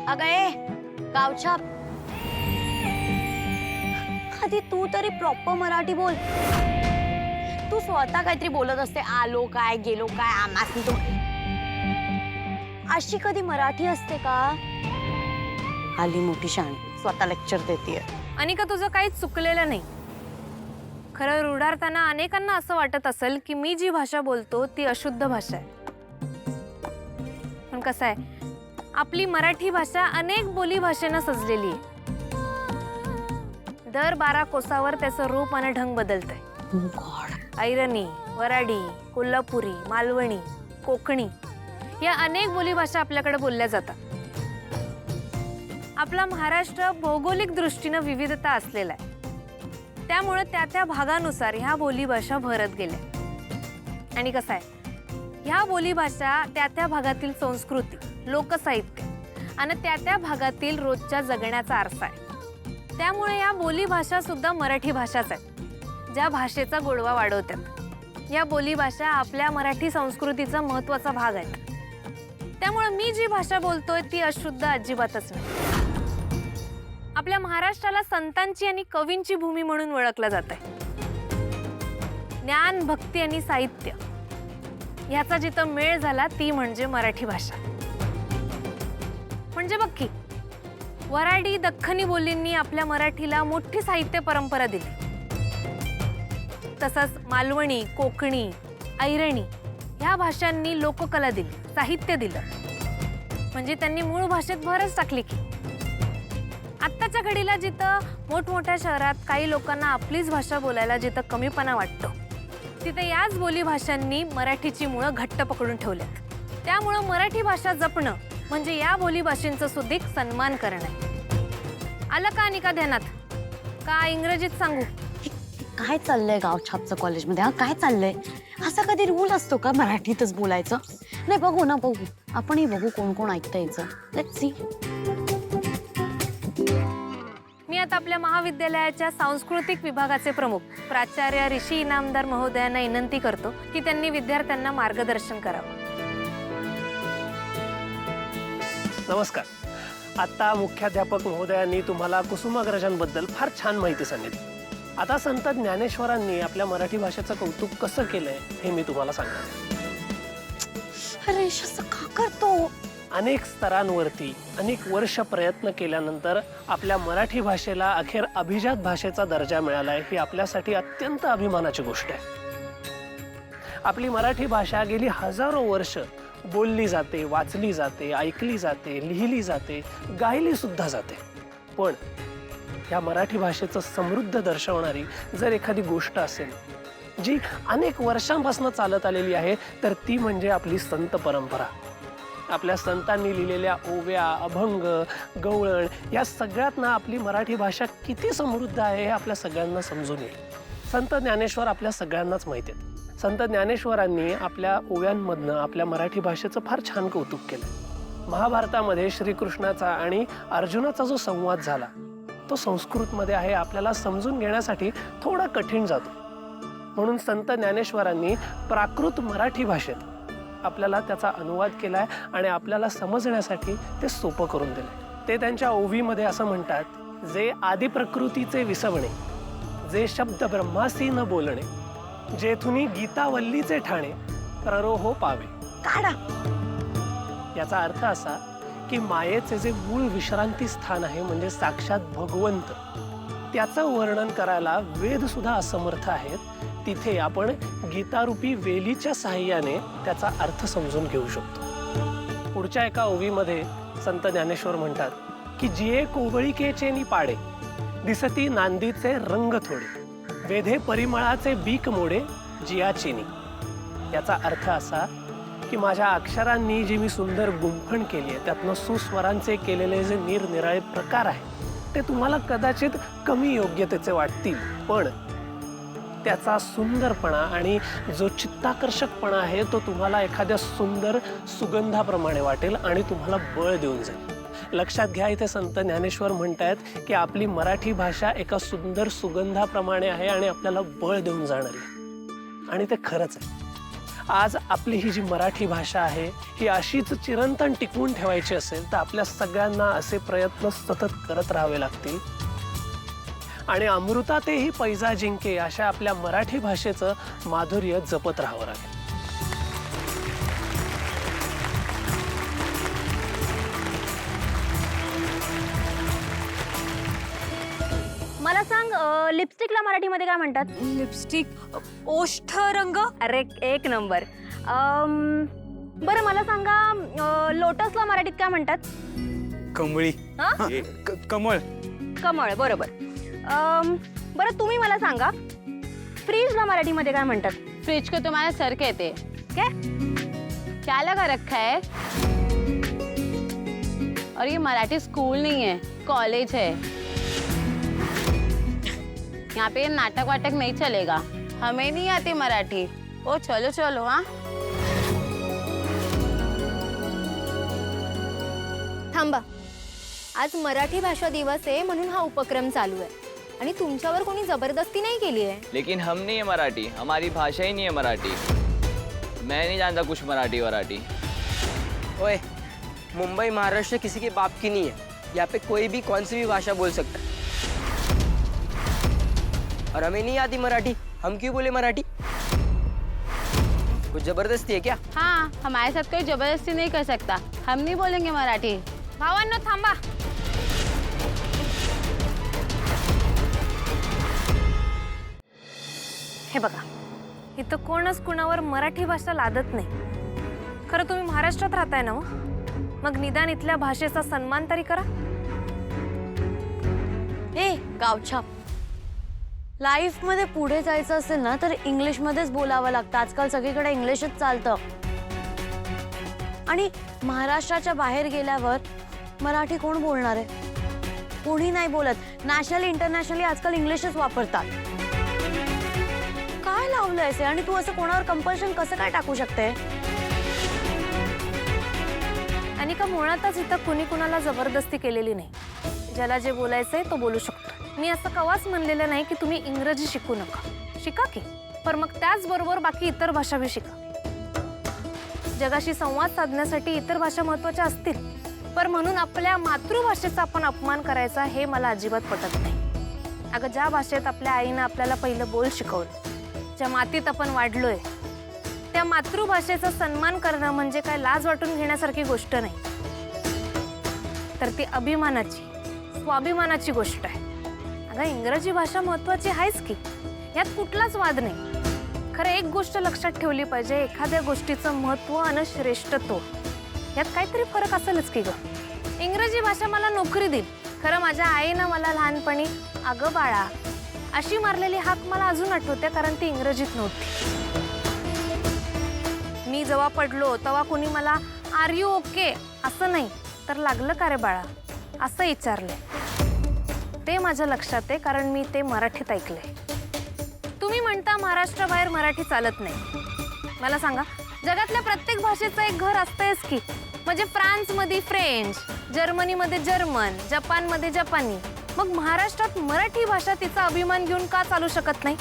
अगं ए गावछाप, आधी तू तरी प्रॉपर मराठी बोल. तू स्वतः काहीतरी बोलत असते, आलो काय गेलो काय आमासनी तू. अशी कधी मराठी असते का? आली मोठी शहाणी स्वतः लेक्चर देतेय. अनिका, तुझं काहीच चुकलेलं नाही. खरं रुडारताना अनेकांना असं वाटत असेल की मी जी भाषा बोलतो ती अशुद्ध भाषा आहे. पण कसं आहे, आपली मराठी भाषा अनेक बोली भाषेनं सजलेली आहे. दर 12 कोसावर त्याचं रूप आणि ढंग बदलतंय. ऐरणी, वराडी, कोल्हापुरी, मालवणी, कोकणी या अनेक बोलीभाषा आपल्याकडे बोलल्या जातात. आपला महाराष्ट्र भौगोलिक दृष्टीनं विविधता असलेला आहे. त्यामुळे त्या भागानुसार ह्या बोलीभाषा भरत गेल्या. आणि कसं आहे, ह्या बोलीभाषा त्या भागातील संस्कृती, लोकसाहित्य आणि त्या भागातील रोजच्या जगण्याचा आरसा आहे. त्यामुळे या बोलीभाषा सुद्धा मराठी भाषाच आहेत, ज्या भाषेचा गोडवा वाढवतात. या बोलीभाषा आपल्या मराठी संस्कृतीचा महत्त्वाचा भाग आहेत. त्यामुळे मी जी भाषा बोलतोय ती अशुद्ध अजिबातच नाही. आपल्या महाराष्ट्राला संतांची आणि कवींची भूमी म्हणून ओळखलं जात आहे. ज्ञान, भक्ती आणि साहित्य ह्याचा जिथं मेळ झाला ती म्हणजे मराठी भाषा. म्हणजे बघ की, वराडी, दख्खनी बोलींनी आपल्या मराठीला मोठी साहित्य परंपरा दिली. तसंच मालवणी, कोकणी, ऐरणी ह्या भाषांनी लोककला दिली, साहित्य दिलं. म्हणजे त्यांनी मूळ भाषेत भरच टाकली की. आत्ताच्या घडीला जिथं मोठमोठ्या शहरात काही लोकांना आपलीच भाषा बोलायला जिथं कमीपणा वाटतो, तिथे याच बोलीभाषांनी मराठीची मुळं घट्ट पकडून ठेवल्यात. त्यामुळं मराठी भाषा जपणं म्हणजे या बोलीभाषेंचं सुद्धा सन्मान करणं आहे. आलं का अनिका ध्यानात? का इंग्रजीत सांगू? काय चाललंय गावछापचं कॉलेजमध्ये? हा काय चाललंय? असा कधी रूल असतो का मराठीतच बोलायचं? नाही, बघू ना, बघू आपणही बघू कोण कोण ऐकतं यायचं. Let's see. मी आता आपल्या महाविद्यालयाच्या सांस्कृतिक विभागाचे प्रमुख प्राचार्य ऋषी इनामदार महोदयांना विनंती करतो की त्यांनी विद्यार्थ्यांना मार्गदर्शन करावं. नमस्कार. आता मुख्याध्यापक महोदयांनी तुम्हाला कुसुमाग्रजांबद्दल फार छान माहिती सांगितली. आता संत ज्ञानेश्वरांनी आपल्या मराठी भाषेचं कौतुक कसं केलंय हे मी तुम्हाला सांगणार. अरे असं का करतो? अनेक स्तरांवरती अनेक वर्ष प्रयत्न केल्यानंतर आपल्या मराठी भाषेला अखेर अभिजात भाषेचा दर्जा मिळालाय ही आपल्यासाठी अत्यंत अभिमानाची गोष्ट आहे. आपली मराठी भाषा गेली हजारो वर्ष बोलली जाते, वाचली जाते, ऐकली जाते, लिहिली जाते, गायली सुद्धा जाते. पण या मराठी भाषेचं समृद्ध दर्शवणारी जर एखादी गोष्ट असेल जी अनेक वर्षांपासून चालत आलेली आहे तर ती म्हणजे आपली संत परंपरा. आपल्या संतांनी लिहिलेल्या ओव्या, अभंग, गवळण या सगळ्यातनं आपली मराठी भाषा किती समृद्ध आहे हे आपल्या सगळ्यांना समजून येईल. संत ज्ञानेश्वर आपल्या सगळ्यांनाच माहिती आहेत. संत ज्ञानेश्वरांनी आपल्या ओव्यांमधनं आपल्या मराठी भाषेचं फार छान कौतुक केलं. महाभारतामध्ये श्रीकृष्णाचा आणि अर्जुनाचा जो संवाद झाला तो संस्कृतमध्ये आहे. आपल्याला समजून घेण्यासाठी थोडा कठीण जातो. म्हणून संत ज्ञानेश्वरांनी प्राकृत मराठी भाषेत आपल्याला त्याचा अनुवाद केलाय आणि आपल्याला समजण्यासाठी ते सोपं करून दिलंय. ते त्यांच्या ओवीमध्ये असं म्हणतात, जे आदी प्रकृतीचे विसवणे, जे शब्द ब्रह्मासी न बोलणे, जेथुनी गीतावल्लीचे ठाणे, प्ररोहो पावे. काढा. याचा अर्थ असा की मायेचे जे मूळ विश्रांती स्थान आहे म्हणजे साक्षात भगवंत, त्याचं वर्णन करायला वेद सुद्धा असमर्थ आहेत. तिथे आपण गीतारूपी वेलीच्या साहाय्याने त्याचा अर्थ समजून घेऊ शकतो. पुढच्या एका ओवीमध्ये संत ज्ञानेश्वर म्हणतात की जिये कोवळिकेचे नि पाडे, दिसती नांदीचे रंग थोडे, वेधे परिमळाचे बीक मोडे, जियाचिनी. याचा अर्थ असा की माझ्या अक्षरांनी जी मी सुंदर गुंफण केली आहे त्यातनं सुस्वरांचे केलेले जे निरनिराळे प्रकार आहेत ते तुम्हाला कदाचित कमी योग्यतेचे वाटतील, पण त्याचा सुंदरपणा आणि जो चित्ताकर्षकपणा आहे तो तुम्हाला एखाद्या सुंदर सुगंधाप्रमाणे वाटेल आणि तुम्हाला बळ देऊन जाईल. लक्षात घ्या, इथे संत ज्ञानेश्वर म्हणतात की आपली मराठी भाषा एका सुंदर सुगंधाप्रमाणे आहे आणि आपल्याला बळ देऊन जाणारी. आणि ते खरंच आहे. आज आपली ही जी मराठी भाषा आहे ही अशीच चिरंतन टिकवून ठेवायची असेल तर आपल्या सगळ्यांना असे प्रयत्न सतत करत राहावे लागतील आणि अमृतातेही पैजा जिंके अशा आपल्या मराठी भाषेचं माधुर्य जपत राहावं लागेल. मला सांग, लिपस्टिकला मराठीमध्ये काय म्हणतात? लिपस्टिक ओष्ठ रंग. अरे एक नंबर. बरं मला सांगा, लोटसला मराठीत काय म्हणतात? कमळी. हा? कमळ. कमळ, बरोबर. बरं तुम्ही मला सांगा, फ्रीजला मराठीमध्ये काय म्हणतात? फ्रिज को तुम्हारा सर कहते हैं. क्या? क्या लगा रखा है? और ये मराठी स्कूल नहीं है, कॉलेज है. यहाँ पे नाटक वाटक नहीं चलेगा. हमें नहीं आती मराठी. ओ चलो चलो. हाँ थांबा, आज मराठी भाषा दिवस आहे म्हणून हा उपक्रम चालू आहे आणि तुमच्यावर कोणी जबरदस्ती नहीं केली है. लेकिन हम नहीं है मराठी, हमारी भाषा ही नहीं है मराठी. मैं नहीं जानता कुछ मराठी वराठी. ओए, मुंबई महाराष्ट्र किसी के बाप की नहीं है. यहाँ पे कोई भी कौन सी भी भाषा बोल सकता है. और हमें नहीं आती मराठी, हम क्यों बोले मराठी? कुछ जबरदस्ती है क्या? हाँ, हमारे साथ कोई जबरदस्ती नहीं कर सकता. हम नहीं बोलेंगे मराठी. भावांनो थांबा. हे बघा, इथं कोणच कुणावर मराठी भाषा लादत नाही. खरं तुम्ही महाराष्ट्रात राहताय ना, मग निदान इथल्या भाषेचा सन्मान तरी करा. ए गावछाप, लाईफ मध्ये पुढे जायचं असेल ना तर इंग्लिश मध्येच बोलावं लागतं. आजकाल सगळीकडे इंग्लिशच चालतं. आणि महाराष्ट्राच्या बाहेर गेल्यावर मराठी कोण बोलणार आहे? कोणी नाही बोलत. नॅशनली इंटरनॅशनली आजकाल इंग्लिशच वापरतात. काय लावलंयस आणि तू असं कोणावर कंपल्शन कसं काय टाकू शकते? आणि का मुळातच इथं कुणी कुणाला जबरदस्ती केलेली नाही. ज्याला जे बोलायचंय तो बोलू शकतो. मी असं कवाच म्हणलेलं नाही की तुम्ही इंग्रजी शिकू नका. शिका की, पण मग त्याचबरोबर बाकी इतर भाषा बी शिका. जगाशी संवाद साधण्यासाठी इतर भाषा महत्त्वाच्या असतील, पण म्हणून आपल्या मातृभाषेचा आपण अपमान करायचा हे मला अजिबात पटत नाही. अगं, ज्या भाषेत आपल्या आईनं आपल्याला पहिलं बोल शिकवलं, ज्या मातीत आपण वाढलोय, त्या मातृभाषेचा सन्मान करणं म्हणजे काय लाज वाटून घेण्यासारखी गोष्ट नाही, तर ती अभिमानाची, स्वाभिमानाची गोष्ट आहे. अगं, इंग्रजी भाषा महत्त्वाची आहेच की, यात कुठलाच वाद नाही. खरं एक गोष्ट लक्षात ठेवली पाहिजे, एखाद्या गोष्टीचं महत्त्व आणि श्रेष्ठत्व यात काहीतरी फरक असेलच की गं. इंग्रजी भाषा मला नोकरी देईल. खरं माझ्या आईनं मला लहानपणी अगं बाळा अशी मारलेली हाक मला अजून आठवते, कारण ती इंग्रजीत नव्हती. मी जेव्हा पडलो तेव्हा कोणी मला आर यू ओके असं नाही, तर लागलं का रे बाळा असं विचारलंय. ते माझ्या लक्षात आहे, कारण मी ते मराठीत ऐकलंय. तुम्ही म्हणता महाराष्ट्राबाहेर मराठी चालत नाही. मला सांगा, जगातल्या प्रत्येक भाषेचं एक घर असतंयच की. म्हणजे फ्रान्समध्ये फ्रेंच, जर्मनीमध्ये जर्मन, जपानमध्ये जपानी. मग महाराष्ट्रात मराठी भाषा तिचा अभिमान घेऊन का चालू शकत नाही?